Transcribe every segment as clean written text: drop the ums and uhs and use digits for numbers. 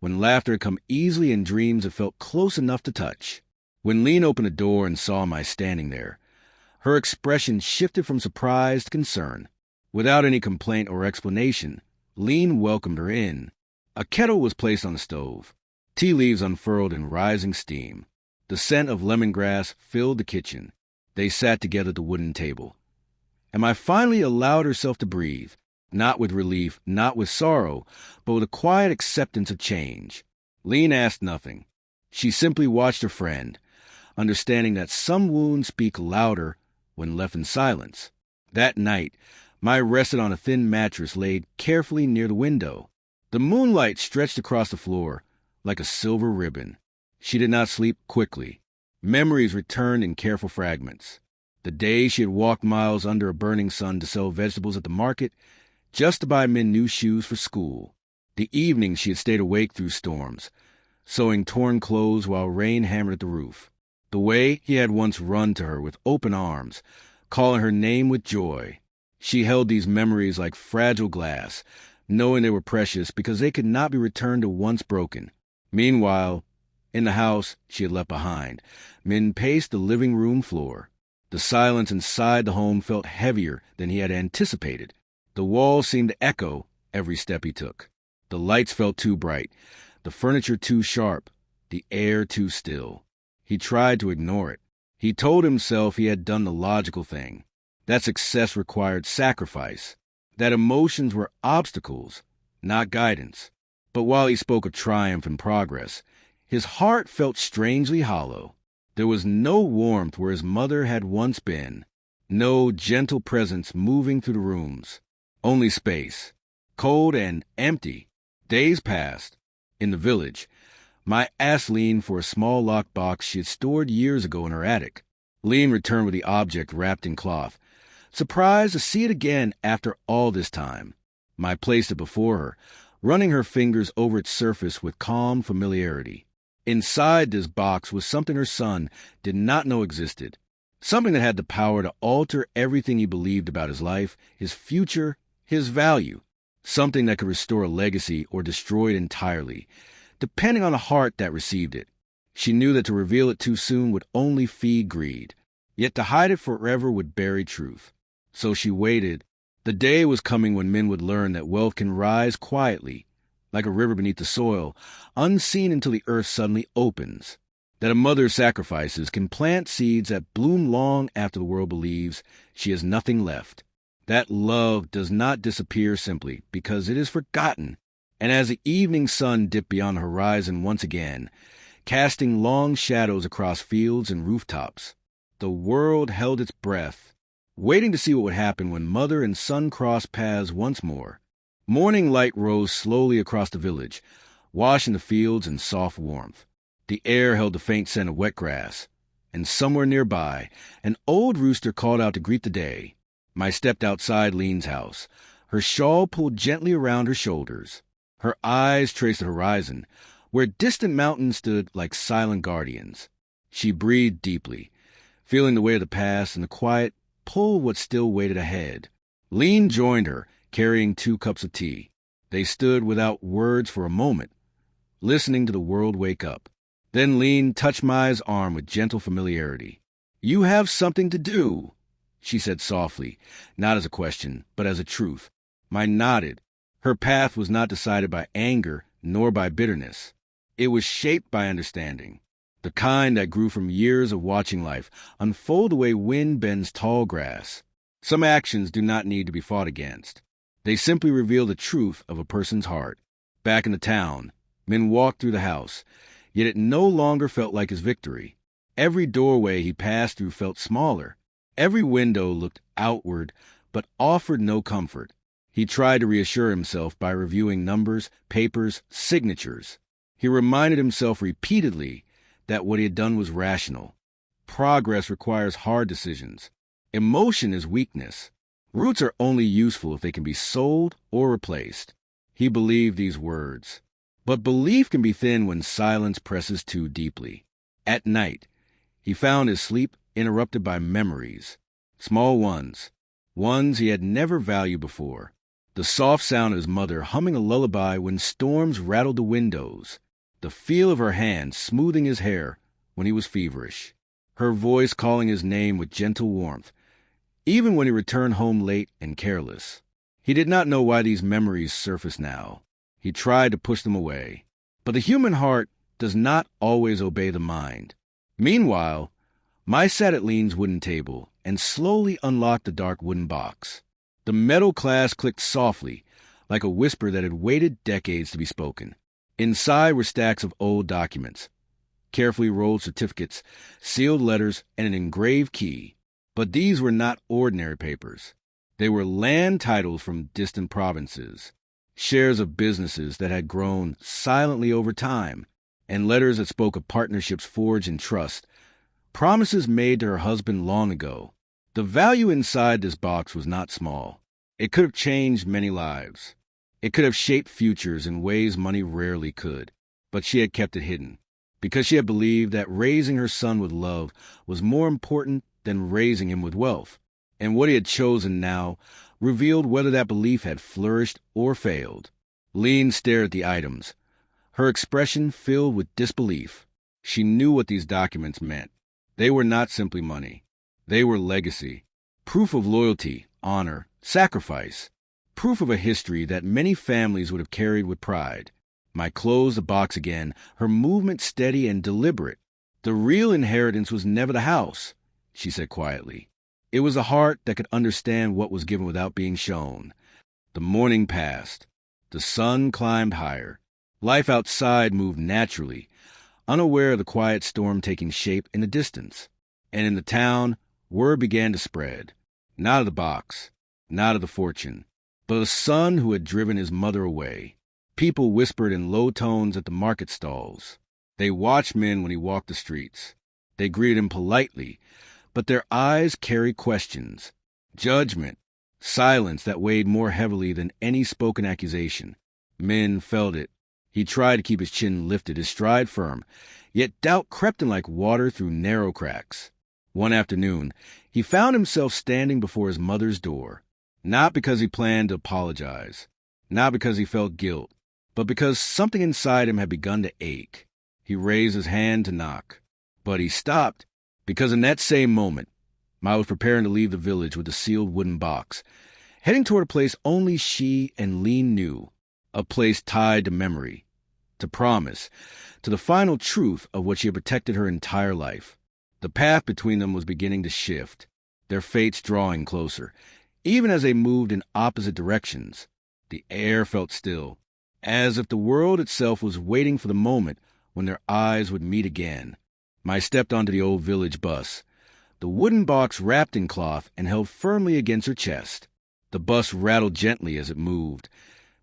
when laughter had come easily in dreams that felt close enough to touch. When Lean opened the door and saw my standing there, her expression shifted from surprise to concern. Without any complaint or explanation, Lean welcomed her in. A kettle was placed on the stove. Tea leaves unfurled in rising steam. The scent of lemongrass filled the kitchen. They sat together at the wooden table. And I finally allowed herself to breathe, not with relief, not with sorrow, but with a quiet acceptance of change. Lean asked nothing. She simply watched her friend, understanding that some wounds speak louder when left in silence. That night, I rested on a thin mattress laid carefully near the window. The moonlight stretched across the floor like a silver ribbon. She did not sleep quickly. Memories returned in careful fragments. The day she had walked miles under a burning sun to sell vegetables at the market, just to buy men new shoes for school. The evenings she had stayed awake through storms, sewing torn clothes while rain hammered at the roof. The way he had once run to her with open arms, calling her name with joy. She held these memories like fragile glass, knowing they were precious because they could not be returned to once broken. Meanwhile, in the house she had left behind, Min paced the living room floor. The silence inside the home felt heavier than he had anticipated. The walls seemed to echo every step he took. The lights felt too bright, the furniture too sharp, the air too still. He tried to ignore it. He told himself he had done the logical thing, that success required sacrifice, that emotions were obstacles, not guidance. But while he spoke of triumph and progress, his heart felt strangely hollow. There was no warmth where his mother had once been, no gentle presence moving through the rooms, only space, cold and empty. Days passed. In the village, I asked Lean for a small locked box she had stored years ago in her attic. Lean returned with the object wrapped in cloth, surprised to see it again after all this time. I placed it before her, running her fingers over its surface with calm familiarity. Inside this box was something her son did not know existed, something that had the power to alter everything he believed about his life, his future, his value, something that could restore a legacy or destroy it entirely, depending on the heart that received it. She knew that to reveal it too soon would only feed greed, yet to hide it forever would bury truth. So she waited. The day was coming when men would learn that wealth can rise quietly, like a river beneath the soil, unseen until the earth suddenly opens. That a mother's sacrifices can plant seeds that bloom long after the world believes she has nothing left. That love does not disappear simply because it is forgotten. And as the evening sun dipped beyond the horizon once again, casting long shadows across fields and rooftops, the world held its breath, waiting to see what would happen when mother and son crossed paths once more. Morning light rose slowly across the village, washing the fields in soft warmth. The air held the faint scent of wet grass, and somewhere nearby, an old rooster called out to greet the day. I stepped outside Lean's house, her shawl pulled gently around her shoulders. Her eyes traced the horizon, where distant mountains stood like silent guardians. She breathed deeply, feeling the weight of the past and the quiet pull what still waited ahead. Lean joined her, carrying 2 cups of tea. They stood without words for a moment, listening to the world wake up. Then Lean touched Mai's arm with gentle familiarity. "You have something to do," she said softly, not as a question, but as a truth. Mai nodded. Her path was not decided by anger nor by bitterness. It was shaped by understanding, the kind that grew from years of watching life unfold the way wind bends tall grass. Some actions do not need to be fought against. They simply reveal the truth of a person's heart. Back in the town, men walked through the house, yet it no longer felt like his victory. Every doorway he passed through felt smaller. Every window looked outward, but offered no comfort. He tried to reassure himself by reviewing numbers, papers, signatures. He reminded himself repeatedly that what he had done was rational. Progress requires hard decisions. Emotion is weakness. Roots are only useful if they can be sold or replaced. He believed these words. But belief can be thin when silence presses too deeply. At night, he found his sleep interrupted by memories, small ones he had never valued before. The soft sound of his mother humming a lullaby when storms rattled the windows. The feel of her hand smoothing his hair when he was feverish. Her voice calling his name with gentle warmth, even when he returned home late and careless. He did not know why these memories surfaced now. He tried to push them away. But the human heart does not always obey the mind. Meanwhile, I sat at Lean's wooden table and slowly unlocked the dark wooden box. The metal glass clicked softly, like a whisper that had waited decades to be spoken. Inside were stacks of old documents, carefully rolled certificates, sealed letters, and an engraved key. But these were not ordinary papers. They were land titles from distant provinces, shares of businesses that had grown silently over time, and letters that spoke of partnerships forged in trust, promises made to her husband long ago. The value inside this box was not small. It could have changed many lives. It could have shaped futures in ways money rarely could. But she had kept it hidden, because she had believed that raising her son with love was more important than raising him with wealth. And what he had chosen now revealed whether that belief had flourished or failed. Lean stared at the items, her expression filled with disbelief. She knew what these documents meant. They were not simply money. They were legacy, proof of loyalty, honor, sacrifice, proof of a history that many families would have carried with pride. I closed the box again, her movement steady and deliberate. The real inheritance was never the house, she said quietly. It was a heart that could understand what was given without being shown. The morning passed. The sun climbed higher. Life outside moved naturally, unaware of the quiet storm taking shape in the distance. And in the town, word began to spread. Not of the box, not of the fortune, but of the son who had driven his mother away. People whispered in low tones at the market stalls. They watched men when he walked the streets. They greeted him politely, but their eyes carried questions, judgment, silence that weighed more heavily than any spoken accusation. Men felt it. He tried to keep his chin lifted, his stride firm, yet doubt crept in like water through narrow cracks. One afternoon, he found himself standing before his mother's door, not because he planned to apologize, not because he felt guilt, but because something inside him had begun to ache. He raised his hand to knock, but he stopped because in that same moment, Ma was preparing to leave the village with the sealed wooden box, heading toward a place only she and Lean knew, a place tied to memory, to promise, to the final truth of what she had protected her entire life. The path between them was beginning to shift, their fates drawing closer. Even as they moved in opposite directions, the air felt still, as if the world itself was waiting for the moment when their eyes would meet again. I stepped onto the old village bus, the wooden box wrapped in cloth and held firmly against her chest. The bus rattled gently as it moved,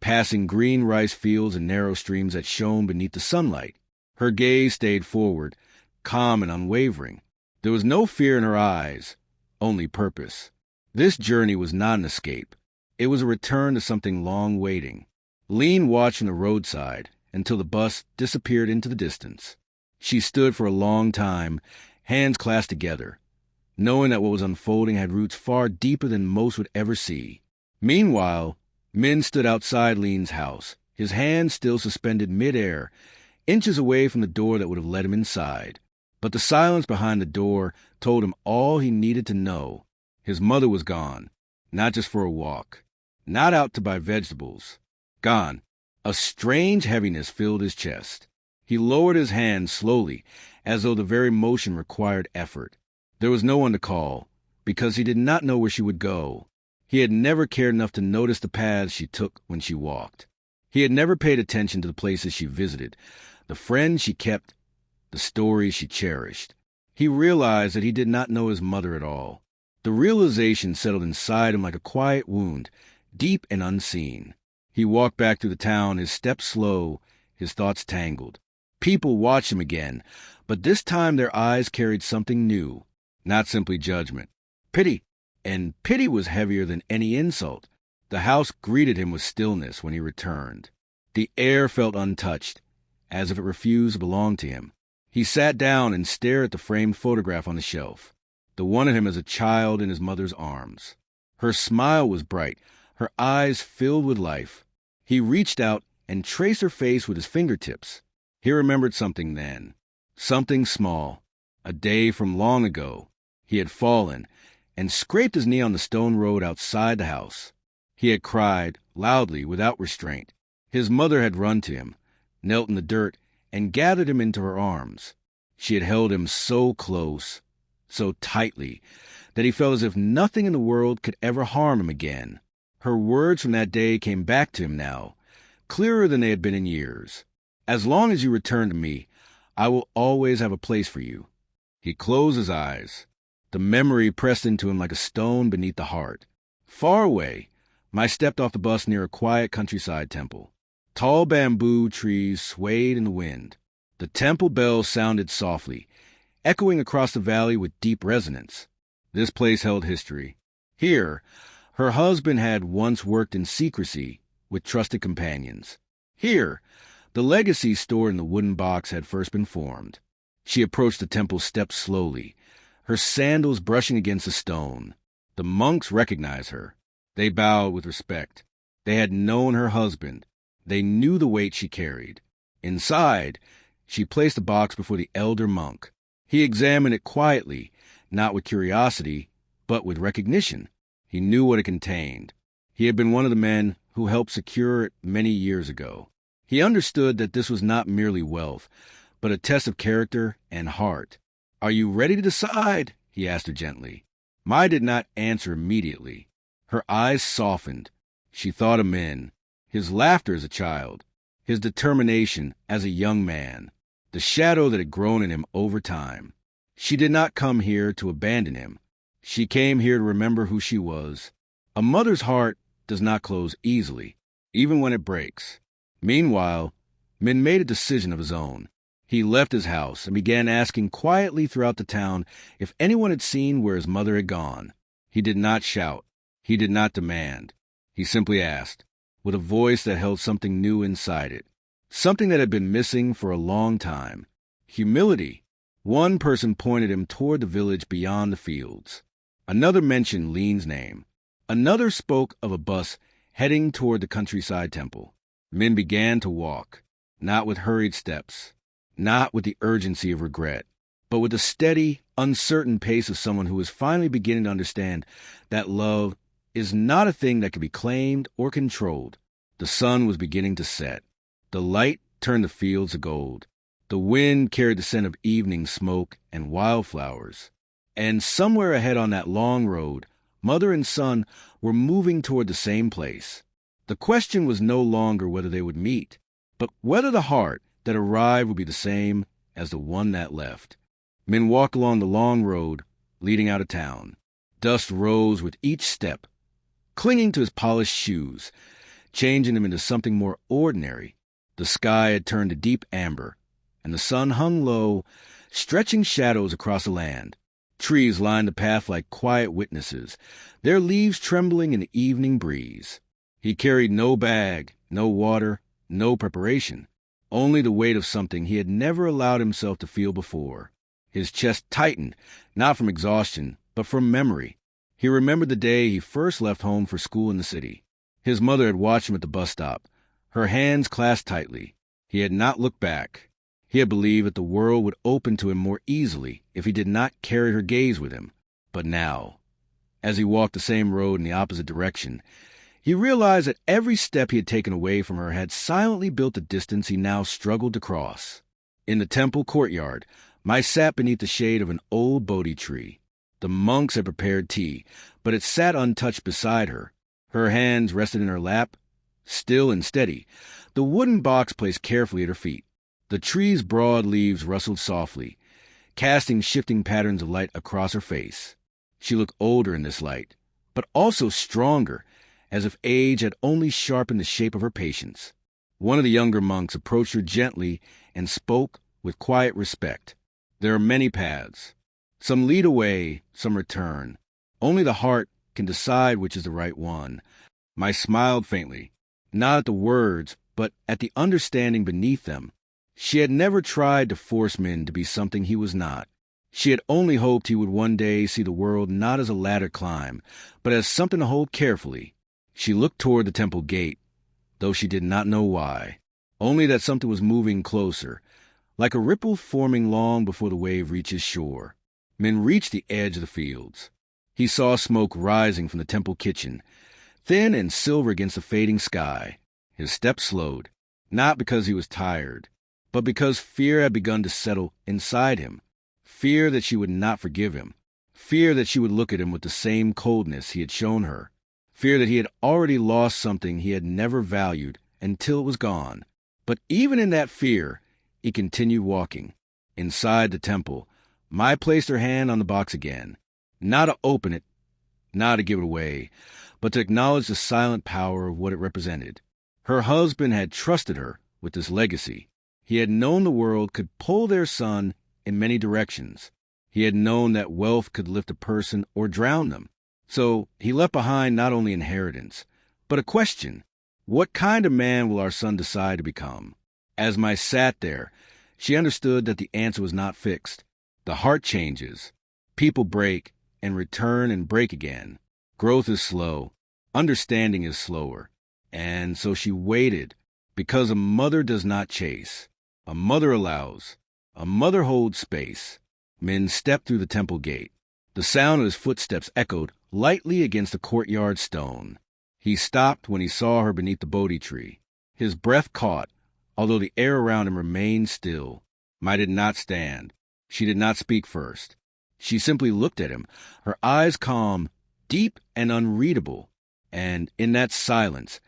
passing green rice fields and narrow streams that shone beneath the sunlight. Her gaze stayed forward, calm and unwavering. There was no fear in her eyes, only purpose. This journey was not an escape. It was a return to something long waiting. Lean watched from the roadside until the bus disappeared into the distance. She stood for a long time, hands clasped together, knowing that what was unfolding had roots far deeper than most would ever see. Meanwhile, Min stood outside Lean's house, his hands still suspended mid-air, inches away from the door that would have let him inside. But the silence behind the door told him all he needed to know. His mother was gone, not just for a walk, not out to buy vegetables. Gone. A strange heaviness filled his chest. He lowered his hands slowly, as though the very motion required effort. There was no one to call, because he did not know where she would go. He had never cared enough to notice the paths she took when she walked. He had never paid attention to the places she visited, the friends she kept, the stories she cherished. He realized that he did not know his mother at all. The realization settled inside him like a quiet wound, deep and unseen. He walked back through the town, his steps slow, his thoughts tangled. People watched him again, but this time their eyes carried something new, not simply judgment. Pity. And pity was heavier than any insult. The house greeted him with stillness when he returned. The air felt untouched, as if it refused to belong to him. He sat down and stared at the framed photograph on the shelf, the one of him as a child in his mother's arms. Her smile was bright, her eyes filled with life. He reached out and traced her face with his fingertips. He remembered something then. Something small. A day from long ago. He had fallen and scraped his knee on the stone road outside the house. He had cried, loudly, without restraint. His mother had run to him, knelt in the dirt, and gathered him into her arms. She had held him so close, so tightly, that he felt as if nothing in the world could ever harm him again. Her words from that day came back to him now, clearer than they had been in years. "As long as you return to me, I will always have a place for you." He closed his eyes. The memory pressed into him like a stone beneath the heart. Far away, I stepped off the bus near a quiet countryside temple. Tall bamboo trees swayed in the wind. The temple bell sounded softly, echoing across the valley with deep resonance. This place held history. Here, her husband had once worked in secrecy with trusted companions. Here, the legacy stored in the wooden box had first been formed. She approached the temple steps slowly, her sandals brushing against the stone. The monks recognized her. They bowed with respect. They had known her husband. They knew the weight she carried. Inside, she placed the box before the elder monk. He examined it quietly, not with curiosity, but with recognition. He knew what it contained. He had been one of the men who helped secure it many years ago. He understood that this was not merely wealth, but a test of character and heart. "Are you ready to decide?" he asked her gently. Mai did not answer immediately. Her eyes softened. She thought of Min, his laughter as a child, his determination as a young man, the shadow that had grown in him over time. She did not come here to abandon him. She came here to remember who she was. A mother's heart does not close easily, even when it breaks. Meanwhile, Min made a decision of his own. He left his house and began asking quietly throughout the town if anyone had seen where his mother had gone. He did not shout. He did not demand. He simply asked, with a voice that held something new inside it, something that had been missing for a long time. Humility. One person pointed him toward the village beyond the fields. Another mentioned Lean's name. Another spoke of a bus heading toward the countryside temple. Min began to walk, not with hurried steps, not with the urgency of regret, but with the steady, uncertain pace of someone who is finally beginning to understand that love is not a thing that can be claimed or controlled. The sun was beginning to set. The light turned the fields to gold. The wind carried the scent of evening smoke and wildflowers. And somewhere ahead on that long road, mother and son were moving toward the same place. The question was no longer whether they would meet, but whether the heart that arrived would be the same as the one that left. Min walked along the long road leading out of town. Dust rose with each step, clinging to his polished shoes, changing him into something more ordinary. The sky had turned to deep amber, and the sun hung low, stretching shadows across the land. Trees lined the path like quiet witnesses, their leaves trembling in the evening breeze. He carried no bag, no water, no preparation, only the weight of something he had never allowed himself to feel before. His chest tightened, not from exhaustion, but from memory. He remembered the day he first left home for school in the city. His mother had watched him at the bus stop, her hands clasped tightly. He had not looked back. He had believed that the world would open to him more easily if he did not carry her gaze with him. But now, as he walked the same road in the opposite direction, he realized that every step he had taken away from her had silently built the distance he now struggled to cross. In the temple courtyard, Mai sat beneath the shade of an old Bodhi tree. The monks had prepared tea, but it sat untouched beside her. Her hands rested in her lap, still and steady, the wooden box placed carefully at her feet. The tree's broad leaves rustled softly, casting shifting patterns of light across her face. She looked older in this light, but also stronger, as if age had only sharpened the shape of her patience. One of the younger monks approached her gently and spoke with quiet respect. "There are many paths. Some lead away, some return. Only the heart can decide which is the right one." Mai smiled faintly, not at the words, but at the understanding beneath them. She had never tried to force Min to be something he was not. She had only hoped he would one day see the world not as a ladder climb, but as something to hold carefully. She looked toward the temple gate, though she did not know why. Only that something was moving closer, like a ripple forming long before the wave reaches shore. Min reached the edge of the fields. He saw smoke rising from the temple kitchen, thin and silver against the fading sky. His steps slowed, not because he was tired, but because fear had begun to settle inside him. Fear that she would not forgive him. Fear that she would look at him with the same coldness he had shown her. Fear that he had already lost something he had never valued until it was gone. But even in that fear, he continued walking. Inside the temple, Mai placed her hand on the box again, not to open it, not to give it away, but to acknowledge the silent power of what it represented. Her husband had trusted her with this legacy. He had known the world could pull their son in many directions. He had known that wealth could lift a person or drown them. So he left behind not only inheritance, but a question. What kind of man will our son decide to become? As Mai sat there, she understood that the answer was not fixed. The heart changes. People break and return and break again. Growth is slow. Understanding is slower. And so she waited, because a mother does not chase. A mother allows. A mother holds space. Min stepped through the temple gate. The sound of his footsteps echoed lightly against the courtyard stone. He stopped when he saw her beneath the Bodhi tree. His breath caught, although the air around him remained still. Mai did not stand. She did not speak first. She simply looked at him, her eyes calm, deep and unreadable. And in that silence,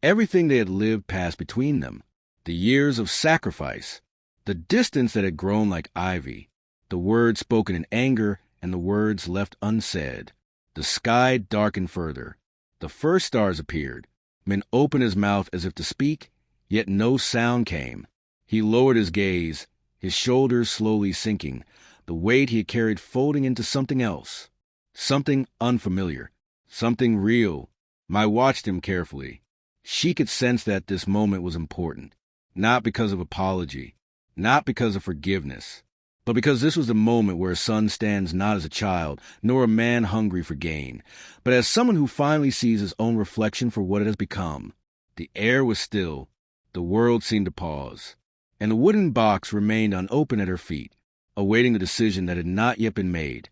everything they had lived passed between them. The years of sacrifice, the distance that had grown like ivy, the words spoken in anger and the words left unsaid. The sky darkened further. The first stars appeared. Min opened his mouth as if to speak, yet no sound came. He lowered his gaze, his shoulders slowly sinking, the weight he had carried folding into something else. Something unfamiliar. Something real. Mai watched him carefully. She could sense that this moment was important, not because of apology, not because of forgiveness, but because this was the moment where a son stands not as a child, nor a man hungry for gain, but as someone who finally sees his own reflection for what it has become. The air was still. The world seemed to pause, and the wooden box remained unopened at her feet, awaiting the decision that had not yet been made.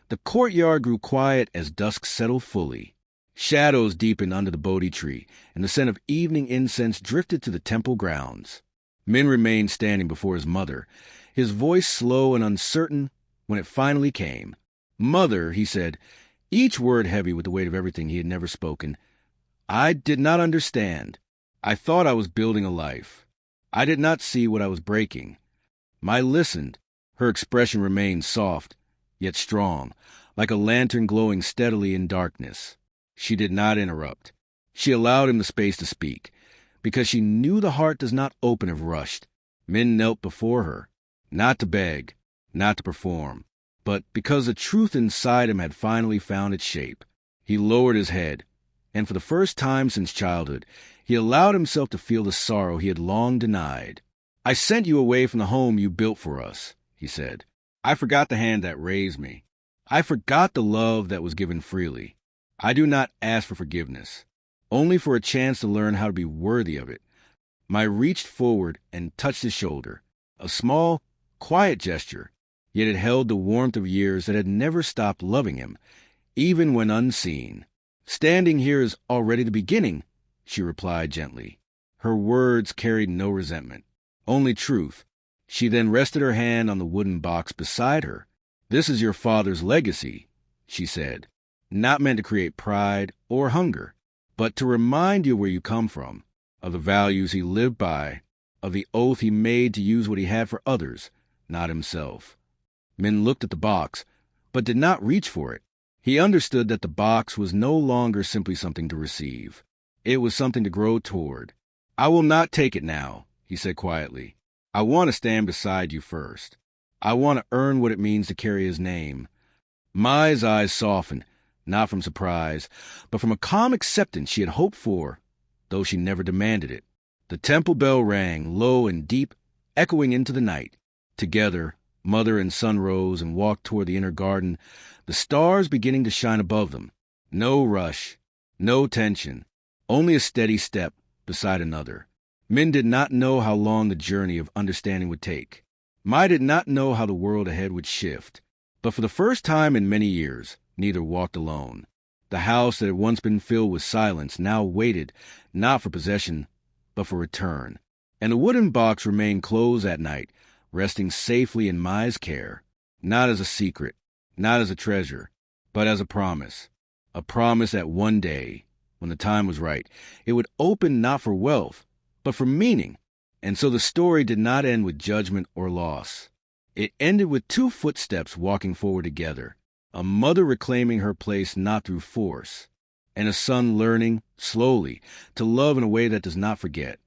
The courtyard grew quiet as dusk settled fully. Shadows deepened under the Bodhi tree, and the scent of evening incense drifted to the temple grounds. Min remained standing before his mother, his voice slow and uncertain when it finally came. "Mother," he said, each word heavy with the weight of everything he had never spoken, "I did not understand. I thought I was building a life. I did not see what I was breaking." Mai listened. Her expression remained soft, yet strong, like a lantern glowing steadily in darkness. She did not interrupt. She allowed him the space to speak, because she knew the heart does not open if rushed. Min knelt before her, not to beg, not to perform, but because the truth inside him had finally found its shape. He lowered his head, and for the first time since childhood, he allowed himself to feel the sorrow he had long denied. "I sent you away from the home you built for us," he said. "I forgot the hand that raised me. I forgot the love that was given freely. I do not ask for forgiveness, only for a chance to learn how to be worthy of it." Mai reached forward and touched his shoulder, a small, quiet gesture, yet it held the warmth of years that had never stopped loving him, even when unseen. "Standing here is already the beginning," she replied gently. Her words carried no resentment, only truth. She then rested her hand on the wooden box beside her. "This is your father's legacy," she said, "not meant to create pride or hunger, but to remind you where you come from, of the values he lived by, of the oath he made to use what he had for others, not himself." Min looked at the box, but did not reach for it. He understood that the box was no longer simply something to receive. It was something to grow toward. "I will not take it now," he said quietly. "I want to stand beside you first. I want to earn what it means to carry his name." Mai's eyes softened, not from surprise, but from a calm acceptance she had hoped for, though she never demanded it. The temple bell rang, low and deep, echoing into the night. Together, mother and son rose and walked toward the inner garden, the stars beginning to shine above them. No rush, No tension, only a steady step beside another. Min did not know how long the journey of understanding would take. Mai did not know how the world ahead would shift. But for the first time in many years, neither walked alone. The house that had once been filled with silence now waited, not for possession, but for return. And the wooden box remained closed at night, resting safely in Mai's care, not as a secret, not as a treasure, but as a promise. A promise that one day, when the time was right, it would open not for wealth, but for meaning. And so the story did not end with judgment or loss. It ended with two footsteps walking forward together, a mother reclaiming her place not through force, and a son learning, slowly, to love in a way that does not forget.